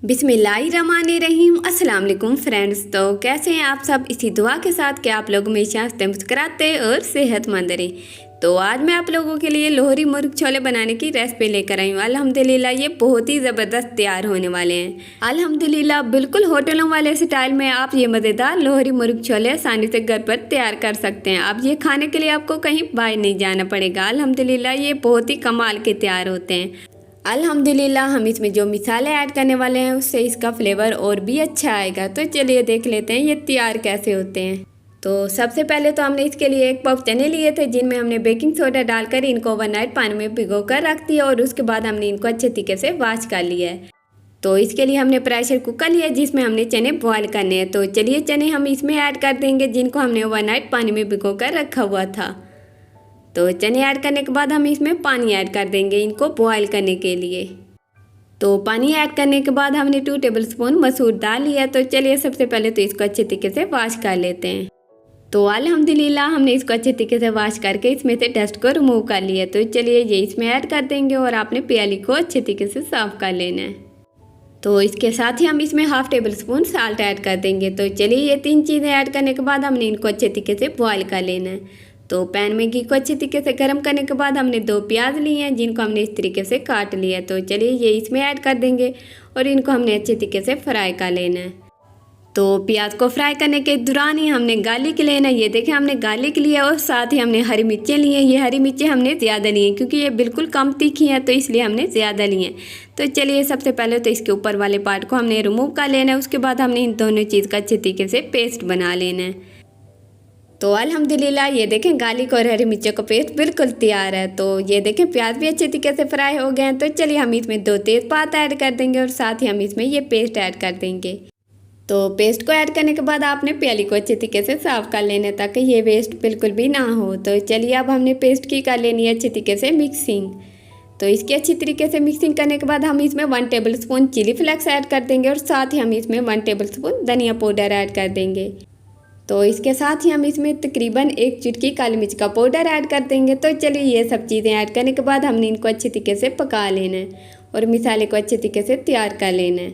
बिस्मिल्लाहिर्रहमानिर्रहीम। अस्सलाम वालेकुम फ्रेंड्स। तो कैसे हैं आप सब? इसी दुआ के साथ कि आप लोग हमेशा हंसते मुस्कुराते और सेहतमंद रहें। तो आज मैं आप लोगों के लिए लोहरी मुर्ग छोले बनाने की रेसिपी लेकर आई हूँ। अल्हम्दुलिल्लाह ये बहुत ही ज़बरदस्त तैयार होने वाले हैं। अल्हम्दुलिल्लाह बिल्कुल होटलों वाले स्टाइल में आप ये मज़ेदार लोहरी मुर्ग छोले आसानी से घर पर तैयार कर सकते हैं। अब ये खाने के लिए आपको कहीं बाहर नहीं जाना पड़ेगा। अल्हम्दुलिल्लाह ये बहुत ही कमाल के तैयार होते हैं। अल्हम्दुलिल्लाह हम इसमें जो मिसाले ऐड करने वाले हैं उससे इसका फ्लेवर और भी अच्छा आएगा। तो चलिए देख लेते हैं ये तैयार कैसे होते हैं। तो सबसे पहले तो हमने इसके लिए 1 पाव चने लिए थे, जिनमें हमने बेकिंग सोडा डालकर इनको ओवरनाइट पानी में भिगो कर रख दिया और उसके बाद हमने इनको अच्छे तरीके से वॉश कर लिया है। तो इसके लिए हमने प्रेशर कुकर लिया जिसमें हमने चने बॉयल करने हैं। तो चलिए चने हम इसमें ऐड कर देंगे जिनको हमने ओवरनाइट पानी में भिगो कर रखा हुआ था। तो चने ऐड करने के बाद हम इसमें पानी ऐड कर देंगे इनको बॉयल करने के लिए। तो पानी ऐड करने के बाद हमने 2 टेबलस्पून मसूर दाल लिया। तो चलिए सबसे पहले तो इसको अच्छे तरीके से वॉश कर लेते हैं। तो अल्हम्दुलिल्लाह हमने इसको अच्छे तरीके से वॉश करके इसमें से डस्ट को रिमूव कर लिया। तो चलिए ये इसमें ऐड कर देंगे और आपने प्याली को अच्छे तरीके से साफ़ कर लेना है। तो इसके साथ ही हम इसमें 1/2 टेबलस्पून साल्ट ऐड कर देंगे। तो चलिए ये 3 चीज़ें ऐड करने के बाद हमने इनको अच्छे तरीके से बॉयल कर लेना है। तो पैन में घी को अच्छे तरीके से गर्म करने के बाद हमने 2 प्याज लिए हैं जिनको हमने इस तरीके से काट लिया। तो चलिए ये इसमें ऐड कर देंगे और इनको हमने अच्छे तरीके से फ्राई कर लेना है। तो प्याज को फ्राई करने के दौरान ही हमने गार्लिक लेना है। ये देखें हमने गार्लिक लिया और साथ ही हमने हरी मिर्चें ली हैं। ये हरी मिर्चें हमने ज़्यादा ली हैं क्योंकि ये बिल्कुल कम तीखी हैं, तो इसलिए हमने ज़्यादा ली हैं। तो चलिए सबसे पहले तो इसके ऊपर वाले पार्ट को हमने रिमूव कर लेना है। उसके बाद हमने इन दोनों चीज़ का अच्छे तरीके से पेस्ट बना लेना है। तो अल्हम्दुलिल्लाह ये देखें गार्लिक और हरी मिर्चों का पेस्ट बिल्कुल तैयार है। तो ये देखें प्याज भी अच्छे तरीके से फ्राई हो गए हैं। तो चलिए हम इसमें 2 तेज़पात ऐड कर देंगे और साथ ही हम इसमें ये पेस्ट ऐड कर देंगे। तो पेस्ट को ऐड करने के बाद आपने प्याली को अच्छे तरीके से साफ़ कर लेना है ताकि ये वेस्ट बिल्कुल भी ना हो। तो चलिए अब हमने पेस्ट की कर लेनी है अच्छे तरीके से मिक्सिंग। तो इसकी अच्छी तरीके से मिक्सिंग करने के बाद हम इसमें 1 टेबलस्पून चिली फ्लेक्स ऐड कर देंगे और साथ ही हम इसमें 1 टेबलस्पून धनिया पाउडर ऐड कर देंगे। तो इसके साथ ही हम इसमें तकरीबन 1 चुटकी काली मिर्च का पाउडर ऐड कर देंगे। तो चलिए ये सब चीज़ें ऐड करने के बाद हमने इनको अच्छे तरीके से पका लेना है और मिसाले को अच्छे तरीके से तैयार कर लेना है।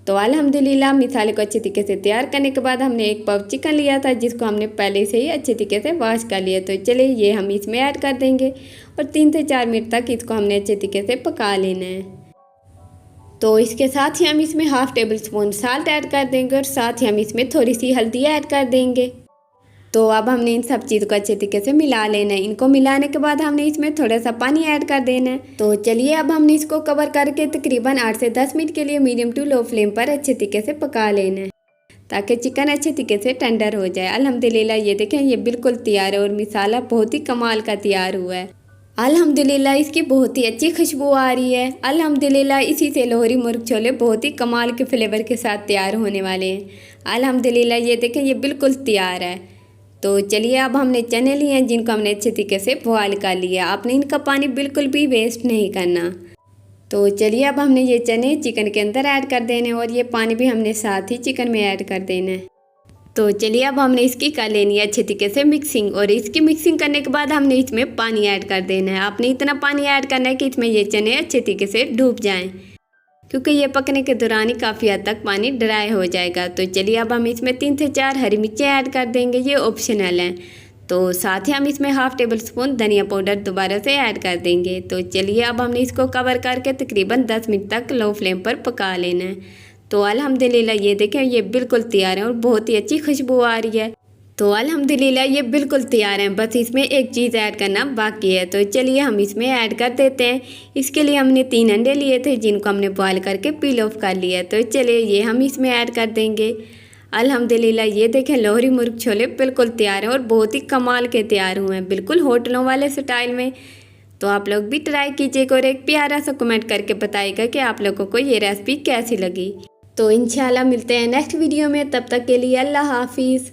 तो अल्हम्दुलिल्लाह मिसाले को अच्छे तरीके से तैयार करने के बाद हमने 1 पाव चिकन लिया था जिसको हमने पहले से ही अच्छे तरीके से वॉश कर लिया। तो चलिए ये हम इसमें ऐड कर देंगे और 3 से 4 मिनट तक इसको हमने अच्छे तरीके से पका लेना है। तो इसके साथ ही हम इसमें 1/2 टेबलस्पून साल्ट ऐड कर देंगे और साथ ही हम इसमें थोड़ी सी हल्दी ऐड कर देंगे। तो अब हमने इन सब चीज़ों को अच्छे तरीके से मिला लेना है। इनको मिलाने के बाद हमने इसमें थोड़ा सा पानी ऐड कर देना है। तो चलिए अब हमने इसको कवर करके तकरीबन 8 से 10 मिनट के लिए मीडियम टू लो फ्लेम पर अच्छे तरीके से पका लेना है ताकि चिकन अच्छे तरीके से टेंडर हो जाए। अल्हम्दुलिल्लाह ये देखें ये बिल्कुल तैयार है और मिसाला बहुत ही कमाल का तैयार हुआ है। अल्हम्दुलिल्लाह इसकी बहुत ही अच्छी खुशबू आ रही है। अल्हम्दुलिल्लाह इसी से लोहरी मुर्ग छोले बहुत ही कमाल के फ्लेवर के साथ तैयार होने वाले हैं। अल्हम्दुलिल्लाह ये देखें ये बिल्कुल तैयार है। तो चलिए अब हमने चने लिए हैं जिनको हमने अच्छे तरीके से बॉयल कर लिया। आपने इनका पानी बिल्कुल भी वेस्ट नहीं करना। तो चलिए अब हमने ये चने चिकन के अंदर ऐड कर देने और ये पानी भी हमने साथ ही चिकन में ऐड कर देना है। तो चलिए अब हमने इसकी कर लेनी है अच्छे तरीके से मिक्सिंग और इसकी मिक्सिंग करने के बाद हमने इसमें पानी ऐड कर देना है। आपने इतना पानी ऐड करना है कि इसमें ये चने अच्छे तरीके से डूब जाएं क्योंकि ये पकने के दौरान ही काफ़ी हद तक पानी ड्राई हो जाएगा। तो चलिए अब हम इसमें 3 से 4 हरी मिर्चें ऐड कर देंगे, ये ऑप्शनल हैं। तो साथ ही हम इसमें 1/2 टेबलस्पून धनिया पाउडर दोबारा से ऐड कर देंगे। तो चलिए अब हमने इसको कवर करके तकरीबन 10 मिनट तक लो फ्लेम पर पका लेना है। तो अल्हम्दुलिल्लाह ये देखें ये बिल्कुल तैयार है और बहुत ही अच्छी खुशबू आ रही है। तो अल्हम्दुलिल्लाह ये बिल्कुल तैयार हैं, बस इसमें एक चीज़ ऐड करना बाकी है। तो चलिए हम इसमें ऐड कर देते हैं। इसके लिए हमने 3 अंडे लिए थे जिनको हमने बॉयल करके पील ऑफ कर लिया। तो चलिए ये हम इसमें ऐड कर देंगे। अल्हम्दुलिल्लाह ये देखें लोहरी मुर्ग छोले बिल्कुल तैयार हैं और बहुत ही कमाल के तैयार हुए हैं, बिल्कुल होटलों वाले स्टाइल में। तो आप लोग भी ट्राई कीजिएगा और एक प्यारा सा कमेंट करके बताइएगा कि आप लोगों को ये रेसिपी कैसी लगी। तो इंशाल्लाह मिलते हैं नेक्स्ट वीडियो में, तब तक के लिए अल्लाह हाफिज़।